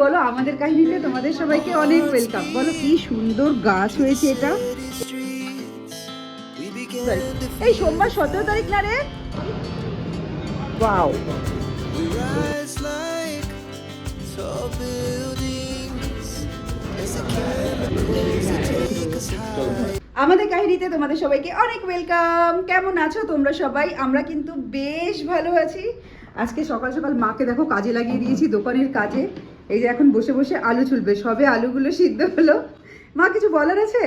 বলো আমাদের কাহিনীতে তোমাদের সবাইকে অনেক ওয়েলকাম। বলো কি সুন্দর গাছ হয়েছে এটা। এই সোমবার 17 তারিখ না রে? ওয়াও, আমাদের কাহিনীতে তোমাদের সবাইকে অনেক ওয়েলকাম। কেমন আছো তোমরা সবাই? আমরা কিন্তু বেশ ভালো আছি। আজকে সকাল সকাল মাকে দেখো কাজে লাগিয়ে দিয়েছি, দোকানের কাজে। এই যে এখন বসে বসে আলু ছুলবে, সবে আলুগুলো সিদ্ধ হলো। মা কিছু বলার আছে?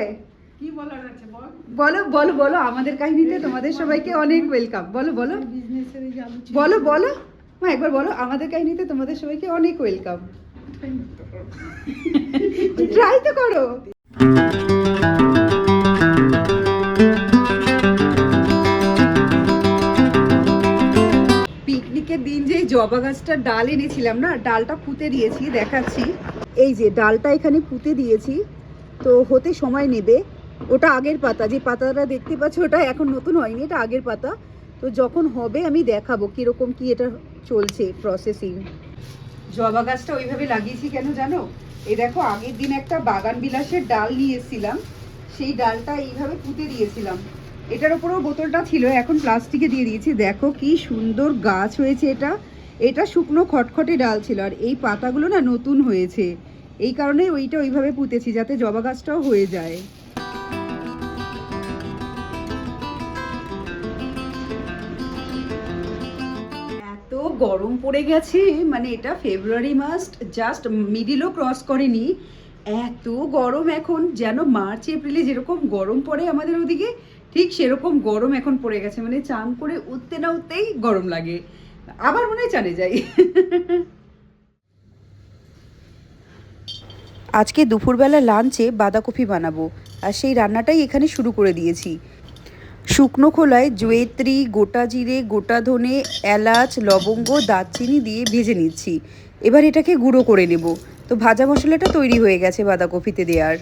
কি বলার আছে বল। বলো বলো বলো আমাদের কাহিনীতে তোমাদের সবাইকে অনেক ওয়েলকাম। বলো বলো বিজনেসের এই যে আলু ছিল। বলো বলো মা একবার বলো আমাদের কাহিনীতে তোমাদের সবাইকে অনেক ওয়েলকাম। ট্রাই তো করো। পিকনিকের দিন যে জবা গাছটার ডাল এনেছিলাম না, ডালটা পুঁতে দিয়েছি, দেখাচ্ছি। এই যে ডালটা এখানে পুঁতে দিয়েছি, তো হতে সময় নেবে। ওটা আগের পাতা, যে পাতাটা দেখতে পাচ্ছ ওটা এখন নতুন হয়নি, এটা আগের পাতা। তো যখন হবে আমি দেখাবো কিরকম কি এটা চলছে প্রসেসিং। জবা গাছটা ওইভাবে লাগিয়েছি কেন জানো? এই দেখো আগের দিন একটা বাগান বিলাসের ডাল নিয়ে এসেছিলাম, সেই ডালটা এইভাবে পুঁতে দিয়েছিলাম। এটার উপরেও বোতলটা ছিল, এখন প্লাস্টিকে দিয়ে দিয়েছি। দেখো কি সুন্দর গাছ হয়েছে এটা। এটা শুকনো খটখটে ডাল ছিল, আর এই পাতাগুলো না নতুন হয়েছে। এই কারণে ওইটা ওইভাবে পুঁতেছি যাতে জবা গাছটাও হয়ে যায়। এত গরম পড়ে গেছে, মানে এটা ফেব্রুয়ারি মাস জাস্ট মিডিলও ক্রস করেনি, এত গরম এখন। যেন মার্চ এপ্রিলে যেরকম গরম পড়ে আমাদের ওদিকে, ঠিক সেরকম গরম এখন পড়ে গেছে। মানে চান করে উঠতে না উঠতেই গরম লাগে, আবার মনে হয় চানে যাই। আজকে দুপুরবেলা লাঞ্চে বাঁধাকপি বানাবো, আর সেই রান্নাটাই এখানে শুরু করে দিয়েছি। শুকনো খোলায় জয়িত্রী, গোটা জিরে, গোটা ধনে, এলাচ, লবঙ্গ, দারচিনি দিয়ে ভেজে নিচ্ছি। এবার এটাকে গুঁড়ো করে নেব। তো ভাজা মশলাটা তৈরি হয়ে গেছে বাঁধাকপিতে দেওয়ার।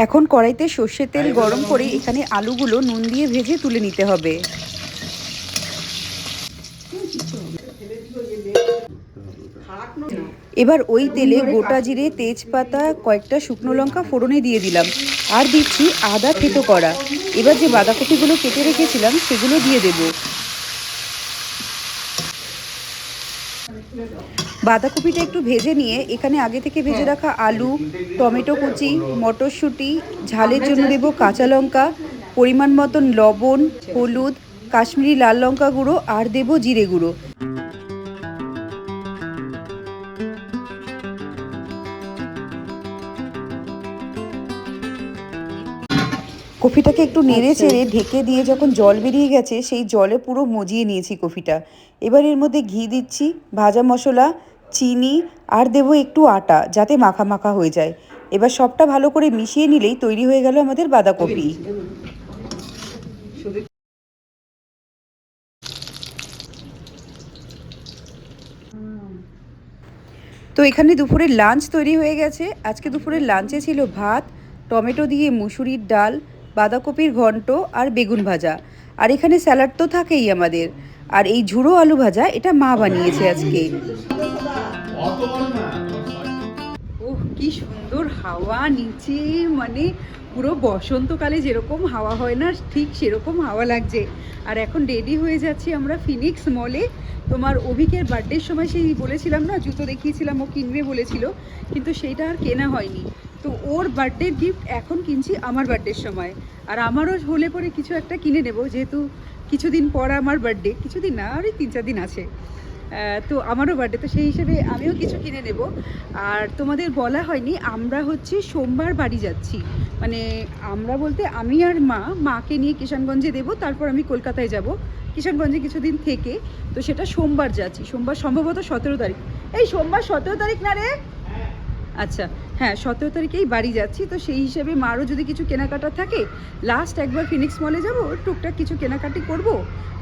এখন কড়াইতে সর্ষের তেল গরম করে এখানে আলুগুলো নুন দিয়ে ভেজে তুলে নিতে হবে। এবার ওই তেলে গোটা জিরে, তেজপাতা, কয়েকটা শুকনো লঙ্কা ফোড়নে দিয়ে দিলাম, আর দিচ্ছি আদা থেতো করা। এবার যে বাঁধাকপিগুলো কেটে রেখেছিলাম সেগুলো দিয়ে দেব। বাঁধাকপিটা একটু ভেজে নিয়ে এখানে আগে থেকে ভেজে রাখা আলু, টমেটো কুচি, মটরশুঁটি, ঝালের জন্য দেব কাঁচা লঙ্কা, পরিমাণ মতন লবণ, হলুদ, কাশ্মীরি লাল লঙ্কা গুঁড়ো, আর দেব জিরে গুঁড়ো। কফিটাকে একটু নেড়ে চেড়ে ঢেকে দিয়ে যখন জল বেরিয়ে গেছে, সেই জলে পুরো মজিয়ে নিয়েছি কফিটা। এবার এর মধ্যে ঘি দিচ্ছি, ভাজা মশলা, চিনি, আর দেবো একটু আটা যাতে মাখা মাখা হয়ে যায়। এবার সবটা ভালো করে মিশিয়ে নিলেই তৈরি হয়ে গেল আমাদের বাঁধাকপি। তো এখানে দুপুরের লাঞ্চ তৈরি হয়ে গেছে। আজকে দুপুরের লাঞ্চে ছিল ভাত, টমেটো দিয়ে মুসুরির ডাল, বাঁধাকপির ঘন্ট, আর বেগুন ভাজা। আর এখানে স্যালাড তো থাকেই আমাদের। আর এই ঝুড়ো আলু ভাজা এটা মা বানিয়েছে আজকে। ওহ কি সুন্দর হাওয়া নিচে, মানে পুরো বসন্তকালে যেরকম হাওয়া হয় না, ঠিক সেরকম হাওয়া লাগছে। আর এখন রেডি হয়ে যাচ্ছি আমরা ফিনিক্স মলে। তোমার অভিকের বার্থডের সময় সেই বলেছিলাম না, জুতো দেখিয়েছিলাম, ও কিনবে বলেছিল, কিন্তু সেইটা আর কেনা হয়নি। তো ওর বার্থডের গিফট এখন কিনছি আমার বার্থডের সময়। আর আমারও হলে পরে কিছু একটা কিনে নেব, যেহেতু কিছুদিন পর আমার বার্থডে, কিছুদিন না আর 3-4 দিন আছে। তো আমারও বার্থডে, তো সেই হিসেবে আমিও কিছু কিনে নেব। আর তোমাদের বলা হয়নি, আমরা হচ্ছে সোমবার বাড়ি যাচ্ছি। মানে আমরা বলতে আমি আর মাকে নিয়ে কিষানগঞ্জে দেবো, তারপর আমি কলকাতায় যাব কিষানগঞ্জে কিছুদিন থেকে। তো সেটা সোমবার যাচ্ছি, সোমবার সম্ভবত 17 তারিখ। এই সোমবার 17 তারিখ না রে? আচ্ছা হ্যাঁ, 17 তারিখেই বাড়ি যাচ্ছি। তো সেই হিসেবে মারও যদি কিছু কেনাকাটা থাকে, লাস্ট একবার ফিনিক্স মলে যাবো, টুকটাক কিছু কেনাকাটি করব।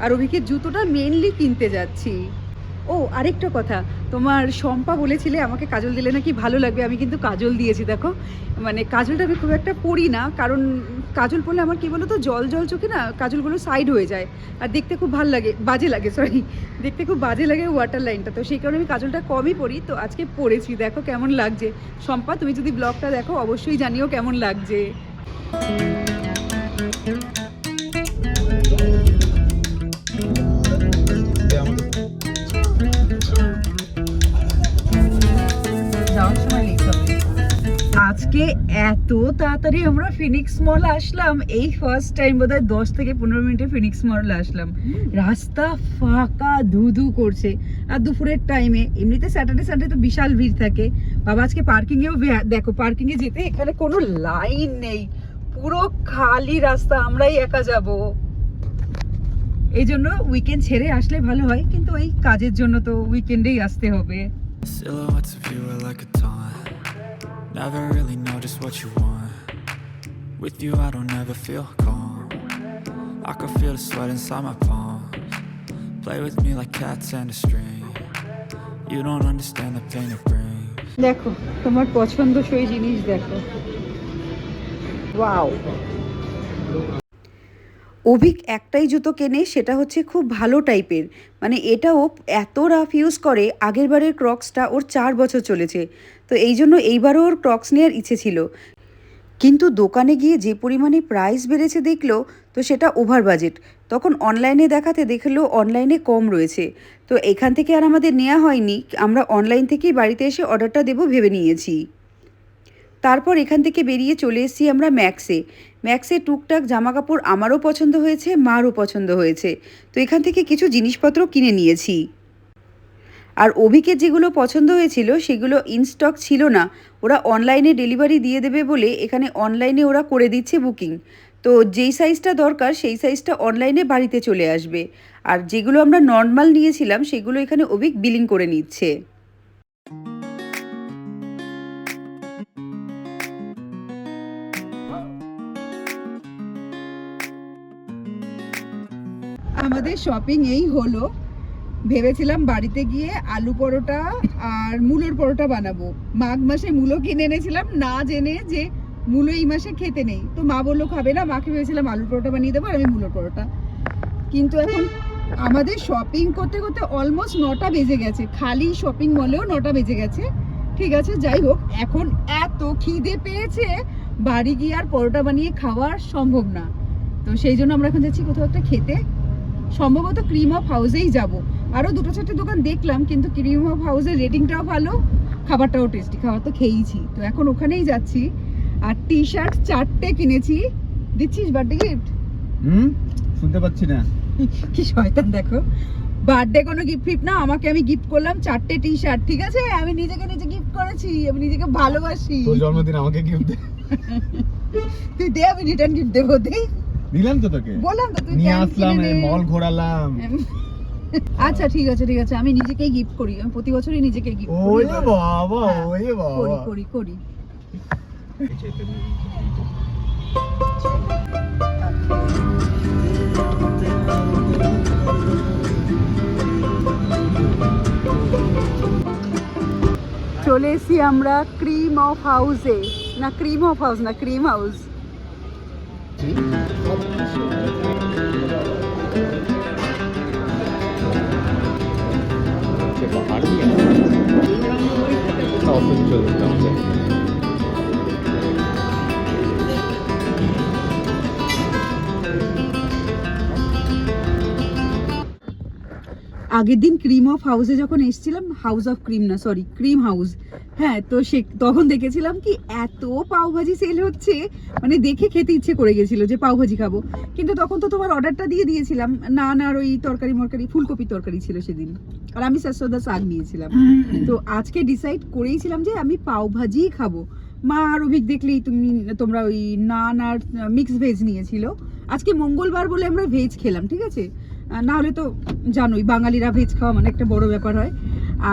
আর অভিকের জুতোটা মেনলি কিনতে যাচ্ছি। ও আরেকটা কথা, তোমার শম্পা বলেছিলে আমাকে কাজল দিলে নাকি ভালো লাগবে, আমি কিন্তু কাজল দিয়েছি দেখো। মানে কাজলটা আমি খুব একটা পরি না, কারণ কাজল পরলে আমার কি বলো তো জল জল চোখে না কাজলগুলো সাইড হয়ে যায়, আর দেখতে খুব ভালো লাগে, বাজে লাগে, সরি, দেখতে খুব বাজে লাগে ওয়াটার লাইনটা, তো সেই কারণে আমি কাজলটা কমই পরি। তো আজকে পরেছি, দেখো কেমন লাগছে। শম্পা তুমি যদি ব্লগটা দেখো অবশ্যই জানিও কেমন লাগছে। যাওয়ার সময় লিখতে হবে। আজকে এত তাড়াতাড়ি আমরা ফিনিক্স মল আসলাম, এই ফার্স্ট টাইম বোধহয় 10 থেকে 15 মিনিটে ফিনিক্স মল আসলাম। রাস্তা ফাঁকা ধু করছে, আর দুপুরের টাইমে, এমনিতে স্যাটারডে সানডে তো বিশাল ভিড় থাকে। বাবা আজকে পার্কিংয়েও দেখো, পার্কিংয়ে যেতে এখানে কোনো লাইন নেই, পুরো খালি রাস্তা, আমরাই একা যাব। এই জন্য উইকেন্ড ছেড়ে আসলে ভালো হয়, কিন্তু এই কাজের জন্য তো উইকেন্ডেই আসতে হবে। Silhouettes of you are like a taunt. Never really know just what you want. With you I don't ever feel calm. I can feel the sweat inside my palms. Play with me like cats and a string. You don't understand the pain it brings. দেখো তোমার পছন্দসই জিনিস দেখো, wow. Abhik একটাই জুতো কেনে, সেটা হচ্ছে খুব ভালো টাইপের, মানে এটাও এত রাফ ইউজ করে, আগের বারের ক্রক্সটা ওর 4 বছর চলেছে, তো এই জন্য এইবারও ওর ক্রক্স নেওয়ার ইচ্ছে ছিল, কিন্তু দোকানে গিয়ে যে পরিমাণে প্রাইস বেড়েছে দেখলো, তো সেটা ওভার বাজেট। তখন অনলাইনে দেখাতে দেখলো অনলাইনে কম রয়েছে, তো এখান থেকে আর আমাদের নেওয়া হয়নি, আমরা অনলাইন থেকেই বাড়িতে এসে অর্ডারটা দেবো ভেবে নিয়েছি। তারপর এখান থেকে বেরিয়ে চলে এসেছি আমরা ম্যাক্সে টুকটাক জামা কাপড় আমারও পছন্দ হয়েছে, মারও পছন্দ হয়েছে, তো এখান থেকে কিছু জিনিসপত্র কিনে নিয়েছি। আর অভিকের যেগুলো পছন্দ হয়েছিল সেগুলো ইনস্টক ছিল না, ওরা অনলাইনে ডেলিভারি দিয়ে দেবে বলে এখানে অনলাইনে ওরা করে দিচ্ছে বুকিং, তো যেই সাইজটা দরকার সেই সাইজটা অনলাইনে বাড়িতে চলে আসবে, আর যেগুলো আমরা নর্মাল নিয়েছিলাম সেগুলো এখানে অভিক বিলিং করে নিচ্ছে। আমাদের শপিং এই হলো, ভেবেছিলাম বাড়িতে গিয়ে আলু পরোটা আর মূলোর পরোটা বানাবো, মাঘ মাসে মূলো কিনে এনেছিলাম না জেনে যে মূলো এই মাসে খেতে নেই, তো মা বললো খাবে না, মাকে ভেবেছিলাম আলুর পরোটা বানিয়ে দেবো আর আমি মূলোর পরোটা, কিন্তু এখন আমাদের শপিং করতে করতে অলমোস্ট 9টা বেজে গেছে, খালি শপিং মলেও 9টা বেজে গেছে। ঠিক আছে, যাই হোক, এখন এত খিদে পেয়েছে, বাড়ি গিয়ে আর পরোটা বানিয়ে খাওয়া সম্ভব না, তো সেই জন্য আমরা এখন যাচ্ছি কোথাও একটা খেতে, সম্ভবত ক্রিম অফ হাউসেই যাব। আরও 2-4টে দোকান দেখলাম, কিন্তু ক্রিম অফ হাউসের রেটিংটাও ভালো, খাবারটাও টেস্টি, খাবার তো খেয়েইছি, তো এখন ওখানেই যাচ্ছি। আর টি শার্ট 4টে কিনেছি, দিচ্ছিস বার্থডে গিফট? শুনতে পাচ্ছি না, কি শয়তান দেখো, বার্থডে কোনো গিফট না, আমাকে আমি গিফট করলাম 4টে টি শার্ট, ঠিক আছে, আমি নিজে গিফট করেছি, আমি নিজেকে ভালোবাসি। তোর জন্মদিন আমাকে গিফট দে, তুই দে, আমি রিটার্ন গিফট দেবো, দে। দিলাম তো তোকে, বললাম তো তুই নিয়ে আসলাম, মল ঘোরালাম। আচ্ছা ঠিক আছে, আমি নিজেকেই গিফট করি, আমি প্রতি বছরই নিজেকে গিফট করি। ওরে বাবা, ওরে বাবা, করি। চলে এসেছি আমরা ক্রিম অফ হাউসে, না ক্রিম অফ হাউস না, ক্রিম হাউস। আগের দিন ক্রিম অফ হাউসে যখন এসেছিলাম, হাউস অফ ক্রিম না, সরি, ক্রিম হাউস, হ্যাঁ, তো তখন দেখেছিলাম কি এত পাওভাজি সেল হচ্ছে, মানে দেখে খেতে ইচ্ছে করে গেছিল যে পাওভাজি খাবো, কিন্তু তখন তো তোমার অর্ডারটা দিয়ে দিয়েছিলাম, নান আর ওই তরকারি ফুলকপির তরকারি ছিল সেদিন, আর আমি সরষেদা শাক নিয়েছিলাম, তো আজকে ডিসাইড করেইছিলাম যে আমি পাওভাজিই খাবো। মা আর অভিক দেখলেই তোমরা ওই নান আর মিক্স ভেজ নিয়েছিল, আজকে মঙ্গলবার বলে আমরা ভেজ খেলাম, ঠিক আছে, না হলে তো জানোই বাঙালিরা ভেজ খাওয়া মানে একটা বড় ব্যাপার হয়।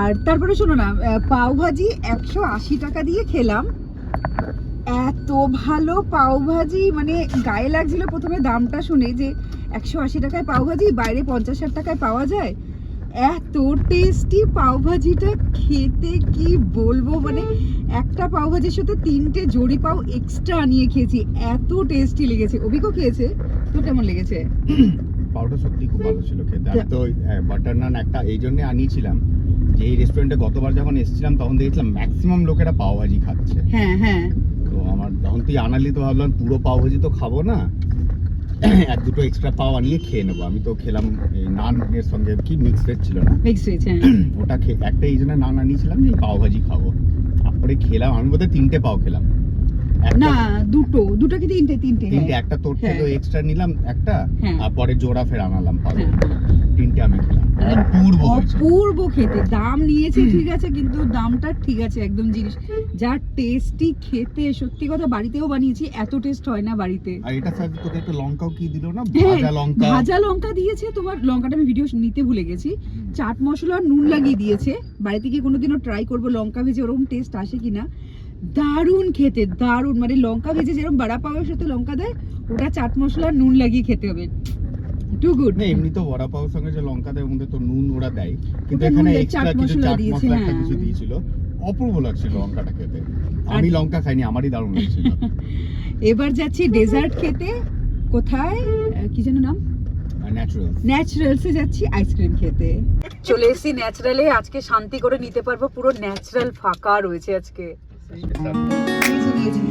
আর তারপরে শোনো না, পাওভাজি 180 টাকা দিয়ে খেলাম, এত ভালো পাওভাজি, মানে গায়ে লাগছিল প্রথমে দামটা শুনে যে 180 টাকায় পাওভাজি, বাইরে 50-60 টাকায় পাওয়া যায়, এত টেস্টি পাওভাজিটা খেতে কি বলবো, মানে একটা পাওভাজির সাথে 3টে জড়ি পাও এক্সট্রা আনিয়ে খেয়েছি, এত টেস্টি লেগেছে। অভিজ্ঞ খেয়েছে, তোর কেমন লেগেছে? পাউডার সত্যি খুব ভালো ছিল খেতে। আমি তো বাটার নান একটা এই জন্য আনিয়েছিলাম যে এই রেস্টুরেন্টে গতবার যখন এসেছিলাম তখন দেখছিলাম ম্যাক্সিমাম লোকেরা পাও ভাজি খাচ্ছে। হ্যাঁ হ্যাঁ, তো আমার যখন তুই আনালি তো ভাবলাম পুরো পাও ভাজি তো খাবো না, এক দুটো এক্সট্রা পাও আনিয়ে খেয়ে নেবো। আমি তো খেলাম এই নানের সঙ্গে কি মিক্স ভেজ ছিল না, মিক্স হয়েছে। ওটা খেয়ে একটা এই জন্য নান আনিয়েছিলাম যে পাও ভাজি খাবো। তারপরে খেলাম, আমি বোধহয় 3টে পাও খেলাম। না, দুটো কি তিনটে? তিনটে। একটা তোর থেকে এক্সট্রা নিলাম একটা, হ্যাঁ। আর পরে জোড়া ফের আনালাম পাও। হ্যাঁ। 3টে আমি খেলাম, অপূর্ব হয়েছে। অপূর্ব খেতে। দাম নিয়েছে ঠিক আছে, কিন্তু দামটা ঠিক আছে একদম। জিনিস যা টেস্টি খেতে, সত্যি কথা বাড়িতেও বানিয়েছি, এত টেস্ট হয় না বাড়িতে। আর এটা স্যার তোকে একটা লঙ্কাও কি দিল না, হ্যাঁ, ভাজা লঙ্কা। ভাজা লঙ্কা দিয়েছে। তোমার লঙ্কাটা আমি ভিডিও নিতে ভুলে গেছি। চাট মশলা আর নুন লাগিয়ে দিয়েছে। বাড়িতে গিয়ে কোনোদিনও ট্রাই করবো লঙ্কা ভেজে ওরকম টেস্ট আসে কিনা। দারুণ খেতে, দারুণ। মানে লঙ্কা ভেজে যেরকম বড়া পাওয়ার সাথে লঙ্কা দেয়, ওটা চাট মশলা আর নুন লাগিয়ে খেতে হবে। Too good. না এমনি তো বড়া পাওয়ার সঙ্গে যে লঙ্কা দেয় ওর মধ্যে তো নুন ওরা দেয়, কিন্তু ওটা এখানে নুন, এক্সট্রা চাট কিছু মশলা চাট দিয়েছে, মশলা একটা হ্যাঁ। কিছু দিয়েছিল। অপূর্ব লাগছিল লঙ্কাটা খেতে। আমি লঙ্কা খাইনি, আমারই দারুণ লাগছিল। এবার যাচ্ছি ডেজার্ট খেতে। কোথায়, কি যেন নাম? ন্যাচারাল। ন্যাচারালসে যাচ্ছি আইসক্রিম খেতে। চলে এসেছি ন্যাচারালে। আজকে শান্তি করে নিতে পারবো, পুরো ন্যাচারাল ফাঁকা রয়েছে আজকে। নিয়েছি।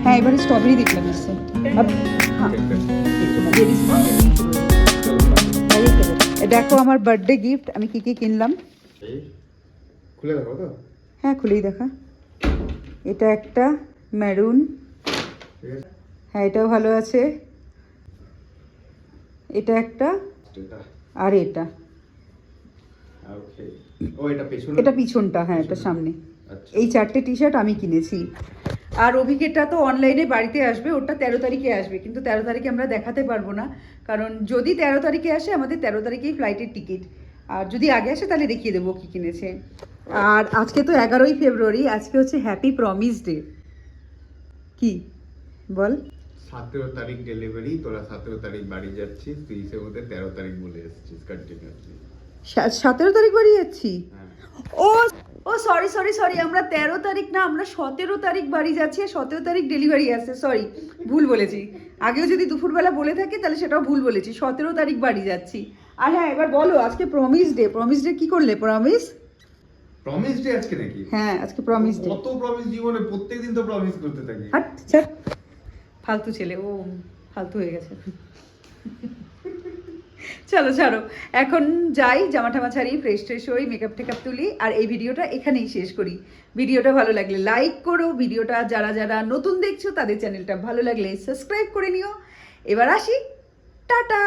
হ্যাঁ, এবারে স্ট্রবেরি দেখলাম এসছে। দেখো আমার বার্থডে গিফট আমি কি কি কিনলাম। খুলে দেখো তো। হ্যাঁ, খুলেই দেখা। এটা একটা মেরুন, হ্যাঁ এটাও ভালো আছে। এটা একটা, আর এটা এটা পিছনটা, হ্যাঁ এটা সামনে। এই 4টে টি শার্ট আমি কিনেছি। আর অভিজ্ঞতা তো অনলাইনে বাড়িতে আসবে, ওটা 13 তারিখে আসবে, কিন্তু 13 তারিখে আমরা দেখাতে পারবো না, কারণ যদি 13 তারিখে আসে আমাদের 13 তারিখেই ফ্লাইটের টিকিট, আর যদি আগে আসে তাহলে দেখিয়ে দেবো কি কিনেছে। আর আজকে তো 11ই ফেব্রুয়ারি, আজকে হচ্ছে হ্যাপি প্রমিস ডে। কি বল? 17 তারিখ ডেলিভারি, তোরা 17 তারিখ বাড়ি যাচ্ছিস, তুই হিসেবে 13 তারিখ বলে এসেছিস কন্টিনিউয়াসলি। 17 তারিখ বাড়ি যাচ্ছি? ও সরি, আমরা 13 তারিখ না, আমরা 17 তারিখ বাড়ি যাচ্ছি, 17 তারিখ ডেলিভারি আছে। সরি, ভুল বলেছি। আগেও যদি দুপুরবেলা বলে থাকি তাহলে সেটাও ভুল বলেছি। 17 তারিখ বাড়ি যাচ্ছি। আর হ্যাঁ, এবার বলো আজকে প্রমিস ডে। প্রমিস ডে কি করলে? প্রমিস ডে আজকে নাকি? হ্যাঁ, আজকে প্রমিস ডে। কত প্রমিস জীবনে, প্রত্যেকদিন তো প্রমিস করতে থাকি। হাট ছাড়, ফালতু ছেলে, ও ফালতু হয়ে গেছে। চলো ছাড়ো, এখন যাই, জামা টামা ছাড়ি, ফ্রেশ হই, মেকআপ টেকআপ তুলি, আর এই ভিডিওটা এখানেই শেষ করি। ভিডিওটা ভালো লাগলে লাইক করো, ভিডিওটা যারা নতুন দেখছো তাদের চ্যানেলটা ভালো লাগলে সাবস্ক্রাইব করে নিও। এবার আসি, টাটা।